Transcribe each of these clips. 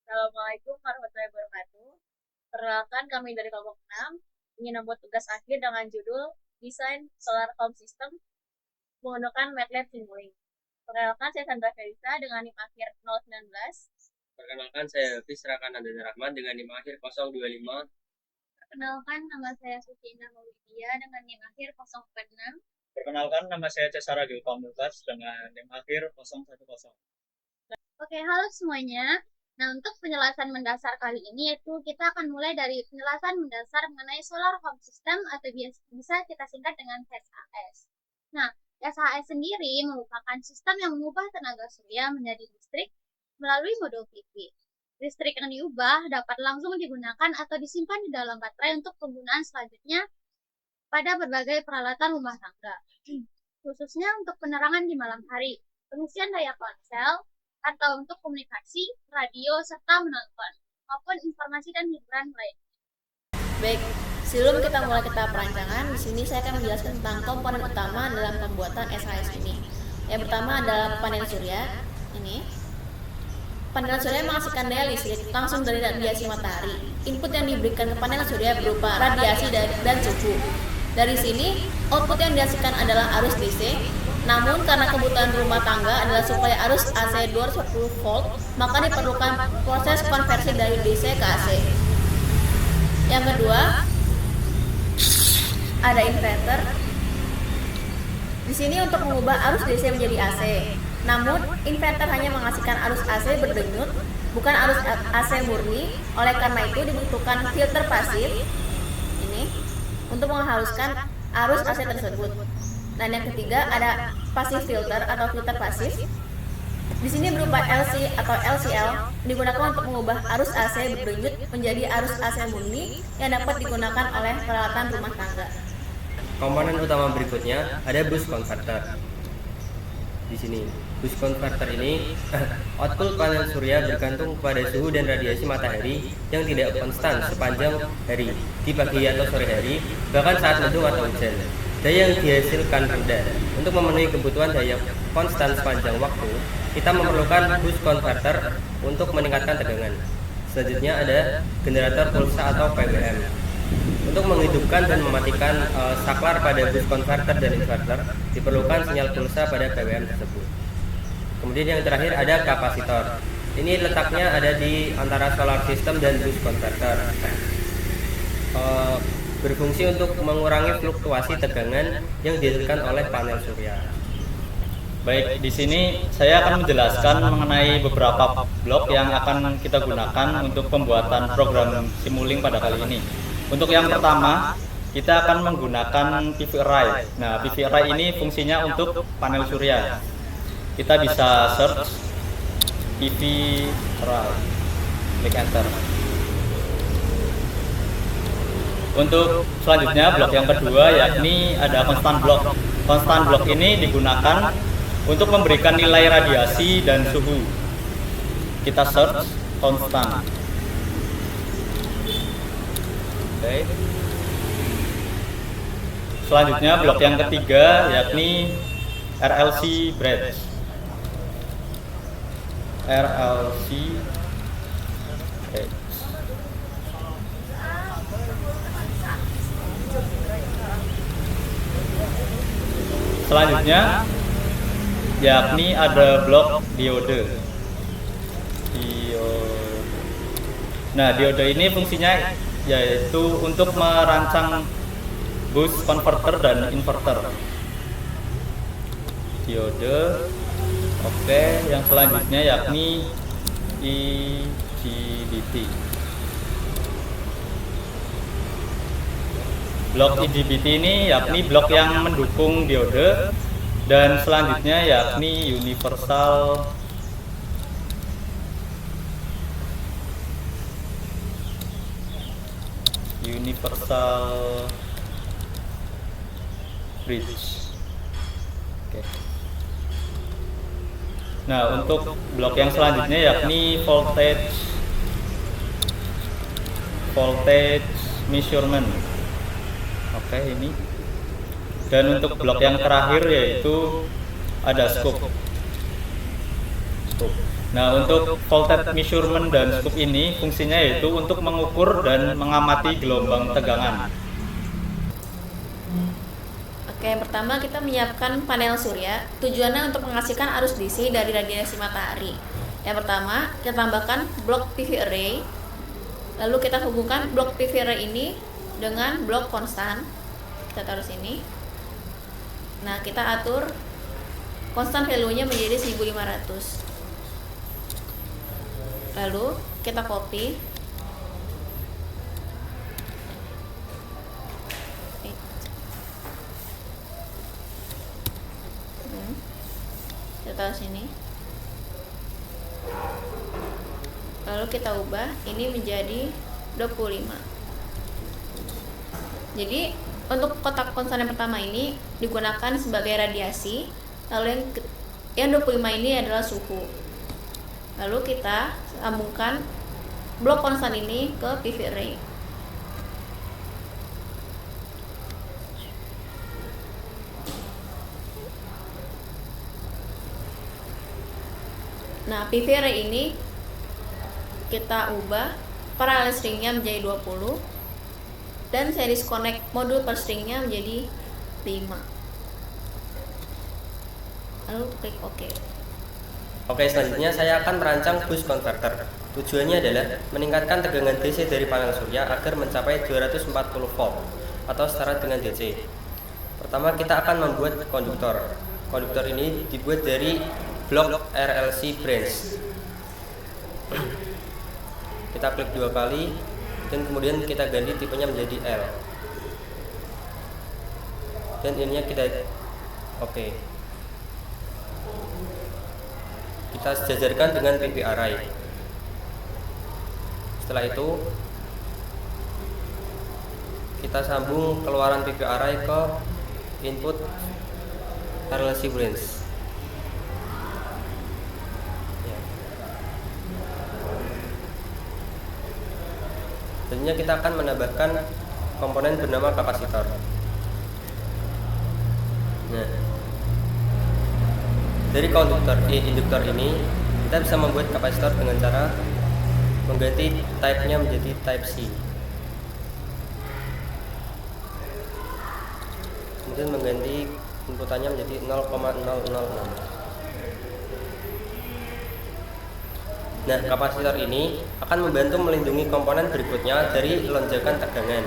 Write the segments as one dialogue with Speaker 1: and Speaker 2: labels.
Speaker 1: Assalamualaikum warahmatullahi wabarakatuh. Perkenalkan kami dari kelompok 6 ingin membuat tugas akhir dengan judul Desain Solar Home System menggunakan MATLAB Simulink. Perkenalkan saya Sandra Felisa dengan NIM akhir 019.
Speaker 2: Perkenalkan saya Hafiz Rakanandana Rahman dengan NIM akhir 025.
Speaker 1: Perkenalkan nama saya Suci Indah Maulidia dengan NIM akhir 046.
Speaker 3: Perkenalkan, nama saya Cesara Gilpa Multas dengan NIM akhir 010.
Speaker 1: Oke, halo semuanya. Nah, untuk penjelasan mendasar kali ini yaitu kita akan mulai dari penjelasan mendasar mengenai solar home system atau bisa kita singkat dengan SHS. Nah, SHS sendiri merupakan sistem yang mengubah tenaga surya menjadi listrik melalui modul PV. Listrik yang diubah dapat langsung digunakan atau disimpan di dalam baterai untuk penggunaan selanjutnya pada berbagai peralatan rumah tangga, khususnya untuk penerangan di malam hari, pengisian daya ponsel, atau untuk komunikasi, radio, serta menonton, maupun informasi dan hiburan lain.
Speaker 4: Baik, sebelum kita mulai perancangan, di sini saya akan menjelaskan tentang komponen utama dalam pembuatan SHS ini. Yang pertama adalah panel surya. Ini panel surya menghasilkan daya listrik langsung dari radiasi matahari. Input yang diberikan ke panel surya berupa radiasi dan suhu. Dari sini, output yang dihasilkan adalah arus DC. Namun karena kebutuhan rumah tangga adalah supaya arus AC 240 volt, maka diperlukan proses konversi dari DC ke AC. Yang kedua, ada inverter. Di sini untuk mengubah arus DC menjadi AC. Namun, inverter hanya menghasilkan arus AC berdenyut, bukan arus AC murni. Oleh karena itu dibutuhkan filter pasif ini untuk menghaluskan arus AC tersebut. Dan yang ketiga ada passive filter atau filter pasif. Di sini berupa LC atau LCL digunakan untuk mengubah arus AC berdenyut menjadi arus AC murni yang dapat digunakan oleh peralatan rumah tangga.
Speaker 2: Komponen utama berikutnya ada boost converter. Di sini, boost converter ini output panel surya bergantung pada suhu dan radiasi matahari yang tidak konstan sepanjang hari, di pagi atau sore hari, bahkan saat mendung atau hujan. Daya yang dihasilkan rendah. Untuk memenuhi kebutuhan daya konstan sepanjang waktu, kita memerlukan boost converter untuk meningkatkan tegangan. Selanjutnya ada generator pulsa atau PWM. Untuk menghidupkan dan mematikan saklar pada boost converter dan inverter, diperlukan sinyal pulsa pada PWM tersebut. Kemudian yang terakhir ada kapasitor. Ini letaknya ada di antara solar system dan boost converter. Berfungsi untuk mengurangi fluktuasi tegangan yang dihasilkan oleh panel surya.
Speaker 3: Baik, di sini saya akan menjelaskan mengenai beberapa blok yang akan kita gunakan untuk pembuatan program Simulink pada kali ini. Untuk yang pertama, kita akan menggunakan PV array. Nah, PV array ini fungsinya untuk panel surya. Kita bisa search PV array, klik enter. Untuk selanjutnya blok yang kedua yakni ada constant block. Constant block ini digunakan untuk memberikan nilai radiasi dan suhu. Kita search constant. Oke. Selanjutnya blok yang ketiga yakni RLC bridge. RLC bridge. Selanjutnya yakni ada blok diode. Nah, diode ini fungsinya yaitu untuk merancang boost converter dan inverter. Diode. Oke, yang selanjutnya yakni IGBT. Blok IGBT ini yakni blok yang mendukung diode, dan selanjutnya yakni universal bridge. Oke. Nah, untuk blok yang selanjutnya yakni voltage measurement. Oke, ini. Dan untuk blok yang terakhir yaitu ada scope. Nah, untuk voltage measurement dan scope ini fungsinya yaitu untuk mengukur dan mengamati gelombang tegangan.
Speaker 4: Oke, yang pertama kita menyiapkan panel surya. Tujuannya untuk menghasilkan arus DC dari radiasi matahari. Yang pertama, kita tambahkan blok PV array. Lalu kita hubungkan blok PV array ini dengan blok konstan. Kita taruh sini. Nah, kita atur konstan value-nya menjadi 1500. Lalu kita copy. Kita taruh sini. Lalu kita ubah ini menjadi 25. Jadi untuk kotak konstan yang pertama ini digunakan sebagai radiasi. Lalu yang 25 ini adalah suhu. Lalu kita sambungkan blok konstan ini ke PV array. Nah, PV array ini kita ubah parallel stringnya menjadi 20 dan series connect modul per stringnya menjadi 5. Lalu klik OK.
Speaker 2: Oke, selanjutnya saya akan merancang boost converter. Tujuannya adalah meningkatkan tegangan DC dari panel surya agar mencapai 240 volt atau setara dengan DC. Pertama, kita akan membuat konduktor. Konduktor ini dibuat dari blok RLC branch. Kita klik 2 kali dan kemudian kita ganti tipenya menjadi L. Dan ininya kita oke. Kita sejajarkan dengan PV array. Setelah itu kita sambung keluaran PV array ke input RLC branch. Selanjutnya kita akan menambahkan komponen bernama kapasitor. Nah, dari induktor ini kita bisa membuat kapasitor dengan cara mengganti type-nya menjadi type C. Kemudian mengganti inputannya menjadi 0,006. Nah, kapasitor ini akan membantu melindungi komponen berikutnya dari lonjakan tegangan.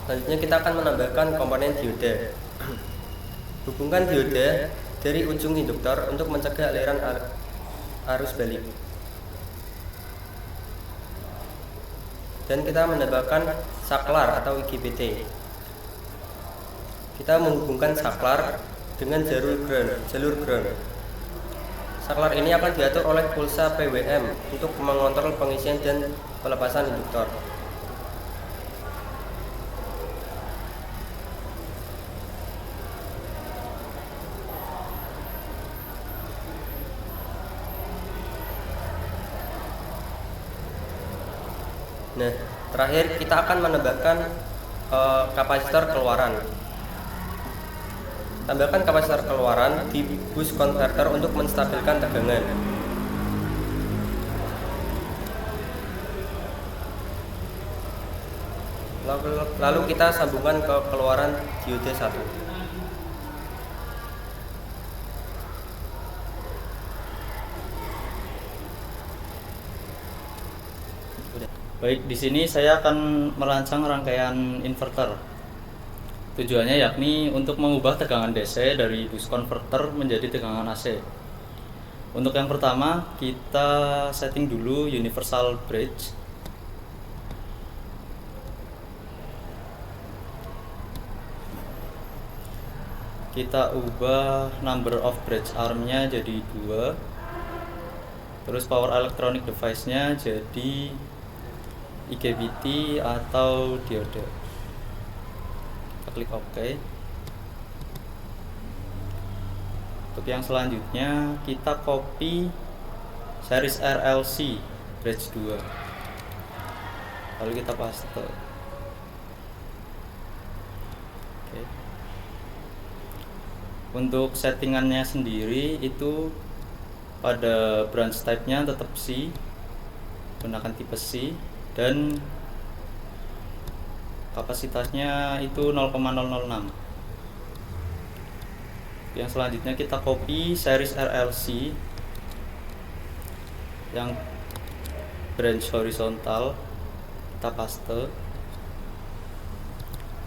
Speaker 2: Selanjutnya kita akan menambahkan komponen dioda. Hubungkan dioda dari ujung induktor untuk mencegah aliran arus balik. Dan kita menambahkan saklar atau IGBT. Kita menghubungkan saklar dengan jalur ground. Saklar ini akan diatur oleh pulsa PWM untuk mengontrol pengisian dan pelepasan induktor. Nah, terakhir kita akan menambahkan kapasitor keluaran. Tambahkan kapasitor keluaran di boost converter untuk menstabilkan tegangan. Lalu kita sambungkan ke keluaran dioda 1.
Speaker 3: Baik, di sini saya akan merancang rangkaian inverter. Tujuannya yakni untuk mengubah tegangan DC dari boost converter menjadi tegangan AC. Untuk yang pertama, kita setting dulu universal bridge. Kita ubah number of bridge arm-nya jadi 2. Terus power electronic device-nya jadi IGBT atau dioda. klik OK. Untuk yang selanjutnya kita copy series RLC bridge 2, lalu kita paste. Oke. Untuk settingannya sendiri itu pada branch type-nya tetap C, gunakan tipe C, dan kapasitasnya itu 0,006. Yang selanjutnya kita copy series RLC yang branch horizontal, kita paste.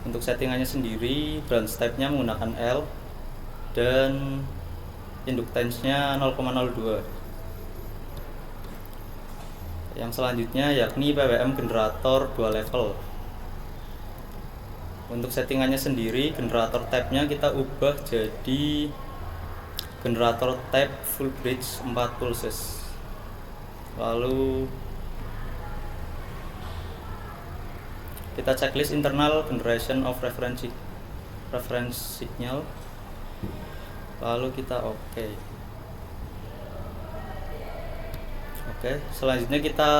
Speaker 3: Untuk settingannya sendiri branch type-nya menggunakan L dan inductance-nya 0,02. Yang selanjutnya yakni PWM generator 2 level. Untuk settingannya sendiri, generator type-nya kita ubah jadi generator type full bridge 4 pulses. Lalu kita checklist internal generation of reference signal. Lalu kita OK. Oke, selanjutnya kita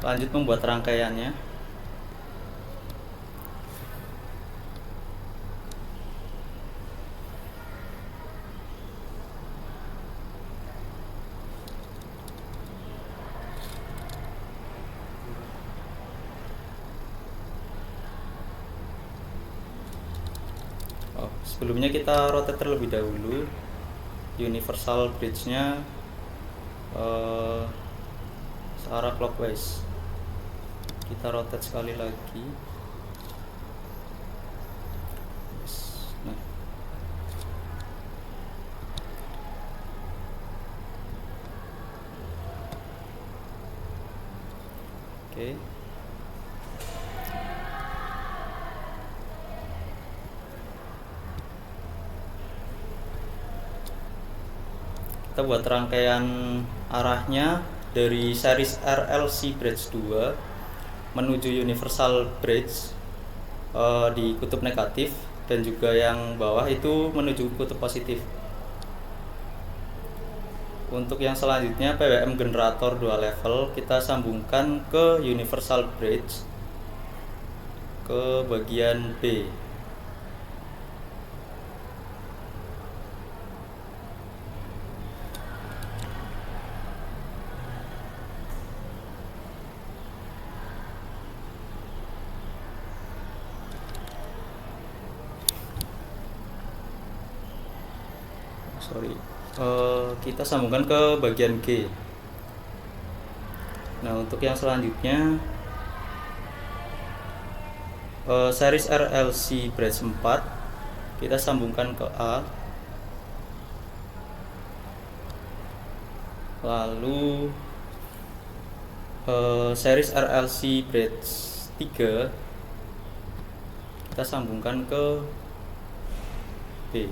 Speaker 3: lanjut membuat rangkaiannya. Sebelumnya kita rotate terlebih dahulu universal bridge-nya searah clockwise. Kita rotate sekali lagi. Nah. Oke. Kita buat rangkaian arahnya dari series RLC bridge 2 menuju universal bridge di kutub negatif, dan juga yang bawah itu menuju kutub positif. Untuk yang selanjutnya PWM generator 2 level kita sambungkan ke universal bridge ke bagian B. Kita sambungkan ke bagian G. Nah, untuk yang selanjutnya series RLC bridge 4 kita sambungkan ke A. Lalu series RLC bridge 3 kita sambungkan ke B.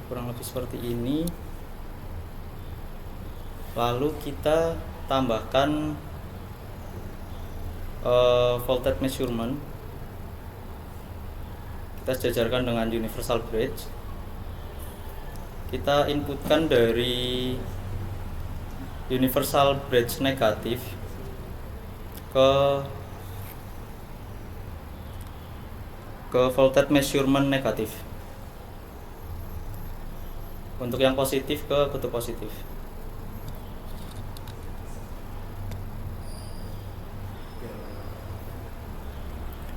Speaker 3: Kurang lebih seperti ini. Lalu kita tambahkan voltage measurement. Kita sejajarkan dengan universal bridge. Kita inputkan dari universal bridge negatif ke voltage measurement negatif. Untuk yang positif ke kutub positif.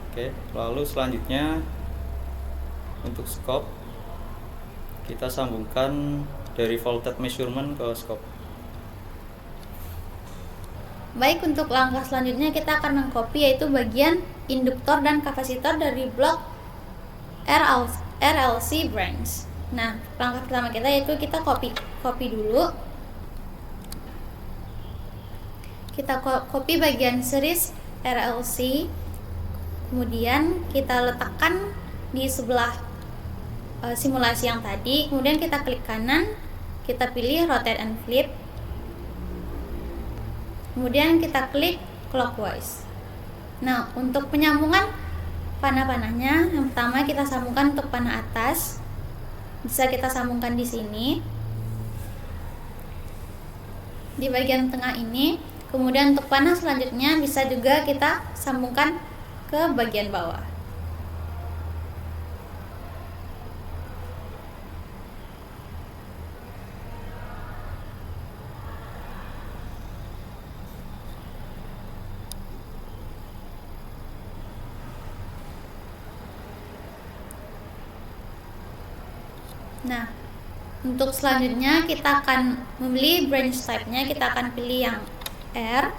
Speaker 3: Oke, lalu selanjutnya untuk scope kita sambungkan dari voltage measurement ke scope.
Speaker 1: Baik, untuk langkah selanjutnya kita akan mengcopy yaitu bagian induktor dan kapasitor dari blok RLC branch. Nah, langkah pertama kita yaitu kita copy dulu. Kita copy bagian series RLC, kemudian kita letakkan di sebelah simulasi yang tadi. Kemudian kita klik kanan, kita pilih rotate and flip. Kemudian kita klik clockwise. Nah, untuk penyambungan panah-panahnya, yang pertama kita sambungkan untuk panah atas. Bisa kita sambungkan di sini, di bagian tengah ini. Kemudian untuk panah selanjutnya bisa juga kita sambungkan ke bagian bawah. Nah, untuk selanjutnya kita akan memilih branch type-nya, kita akan pilih yang R.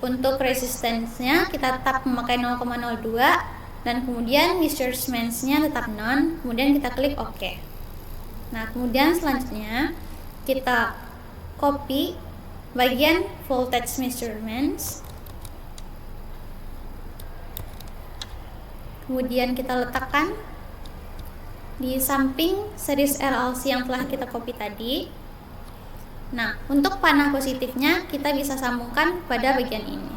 Speaker 1: Untuk resistance-nya kita tetap memakai 0,02 dan kemudian measurements-nya tetap none, kemudian kita klik OK. Nah, kemudian selanjutnya kita copy bagian voltage measurements. Kemudian kita letakkan di samping series RLC yang telah kita copy tadi. Nah, untuk panah positifnya kita bisa sambungkan pada bagian ini,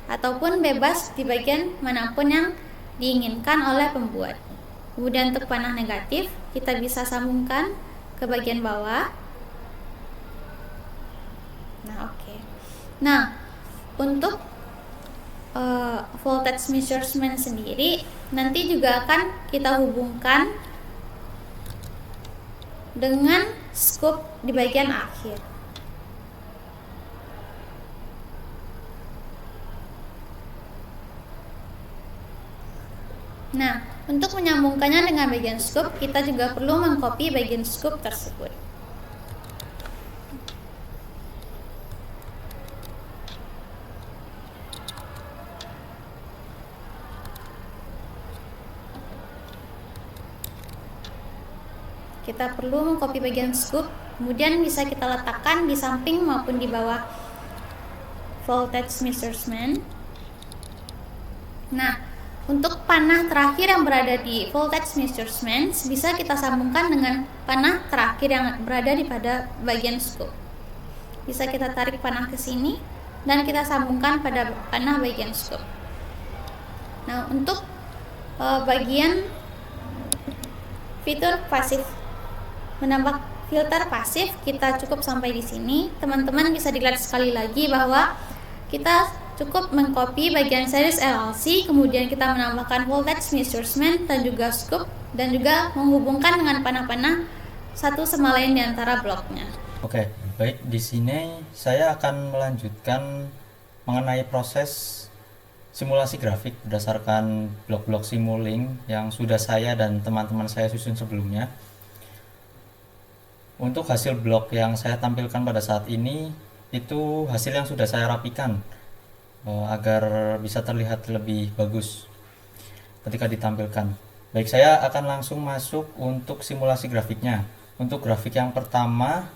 Speaker 1: ataupun bebas di bagian manapun yang diinginkan oleh pembuat. Kemudian untuk panah negatif kita bisa sambungkan ke bagian bawah. Nah, oke. Nah, untuk voltage measurement sendiri nanti juga akan kita hubungkan dengan scope di bagian akhir. Nah, untuk menyambungkannya dengan bagian scope, kita juga perlu mengcopy bagian scope tersebut. Kita perlu mengcopy bagian scoop, kemudian bisa kita letakkan di samping maupun di bawah voltage measurement. Nah, untuk panah terakhir yang berada di voltage measurement bisa kita sambungkan dengan panah terakhir yang berada di pada bagian scoop. Bisa kita tarik panah ke sini dan kita sambungkan pada panah bagian scoop. Nah, untuk bagian fitur pasif, menambah filter pasif, kita cukup sampai di sini. Teman-teman bisa dilihat sekali lagi bahwa kita cukup mengcopy bagian series LLC, kemudian kita menambahkan voltage measurement dan juga scoop, dan juga menghubungkan dengan panah-panah satu sama lain di antara bloknya.
Speaker 3: Oke, baik, di sini saya akan melanjutkan mengenai proses simulasi grafik berdasarkan blok-blok Simulink yang sudah saya dan teman-teman saya susun sebelumnya. Untuk hasil blok yang saya tampilkan pada saat ini itu hasil yang sudah saya rapikan agar bisa terlihat lebih bagus ketika ditampilkan. Baik, saya akan langsung masuk untuk simulasi grafiknya. Untuk grafik yang pertama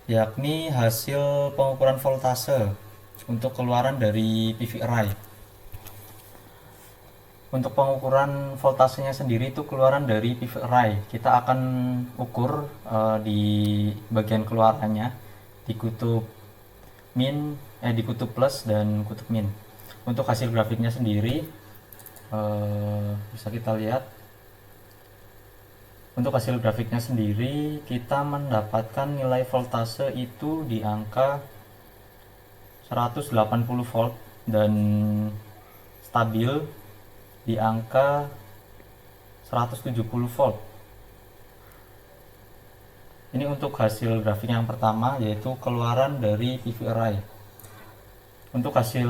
Speaker 3: yakni hasil pengukuran voltase untuk keluaran dari PV array. Untuk pengukuran voltasenya sendiri itu keluaran dari PV array. Kita akan ukur di bagian keluarannya di kutub di kutub plus dan kutub min. Untuk hasil grafiknya sendiri bisa kita lihat. Untuk hasil grafiknya sendiri kita mendapatkan nilai voltase itu di angka 180 volt dan stabil di angka 170 volt. Ini untuk hasil grafik yang pertama, yaitu keluaran dari PV array. Untuk hasil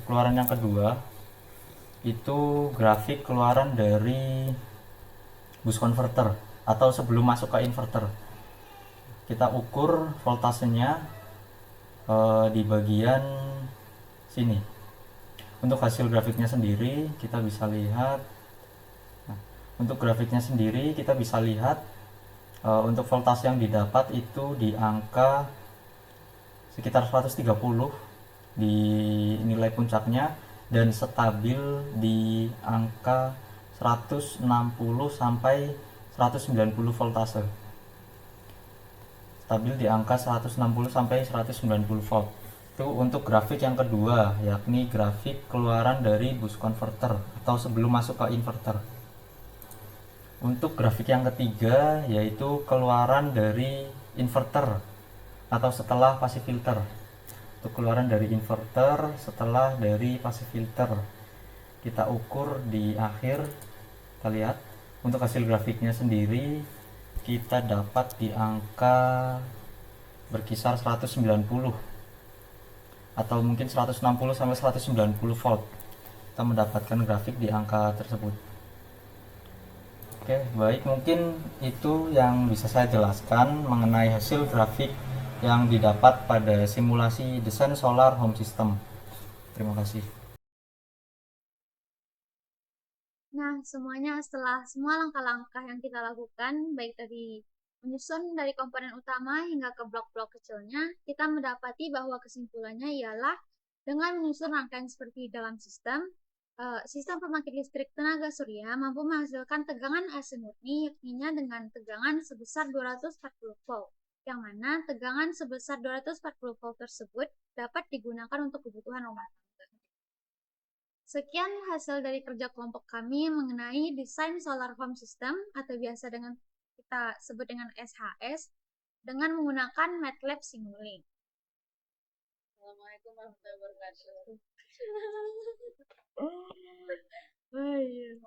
Speaker 3: keluaran yang kedua itu grafik keluaran dari boost converter atau sebelum masuk ke inverter. Kita ukur voltasenya di bagian sini. Untuk hasil grafiknya sendiri kita bisa lihat. Untuk grafiknya sendiri kita bisa lihat untuk voltase yang didapat itu di angka sekitar 130 di nilai puncaknya dan stabil di angka 160 sampai 190 voltase. stabil di angka 160 sampai 190 volt. Itu untuk grafik yang kedua, yakni grafik keluaran dari boost converter atau sebelum masuk ke inverter. Untuk grafik yang ketiga yaitu keluaran dari inverter atau setelah passive filter. Untuk keluaran dari inverter setelah dari passive filter, kita ukur di akhir. Kita lihat untuk hasil grafiknya sendiri, kita dapat di angka berkisar 190 atau mungkin 160 sampai 190 volt. Kita mendapatkan grafik di angka tersebut. Oke, baik, mungkin itu yang bisa saya jelaskan mengenai hasil grafik yang didapat pada simulasi desain solar home system. Terima kasih.
Speaker 1: Nah, semuanya setelah semua langkah-langkah yang kita lakukan, baik dari menyusun dari komponen utama hingga ke blok-blok kecilnya, kita mendapati bahwa kesimpulannya ialah dengan menyusun rangkaian seperti dalam sistem pembangkit listrik tenaga surya mampu menghasilkan tegangan AC murni yakninya dengan tegangan sebesar 240 volt, yang mana tegangan sebesar 240 volt tersebut dapat digunakan untuk kebutuhan rumah tangga. Sekian hasil dari kerja kelompok kami mengenai desain solar home system atau biasa dengan kita sebut dengan SHS dengan menggunakan MATLAB Simulink. Assalamualaikum warahmatullahi wabarakatuh. Oh iya.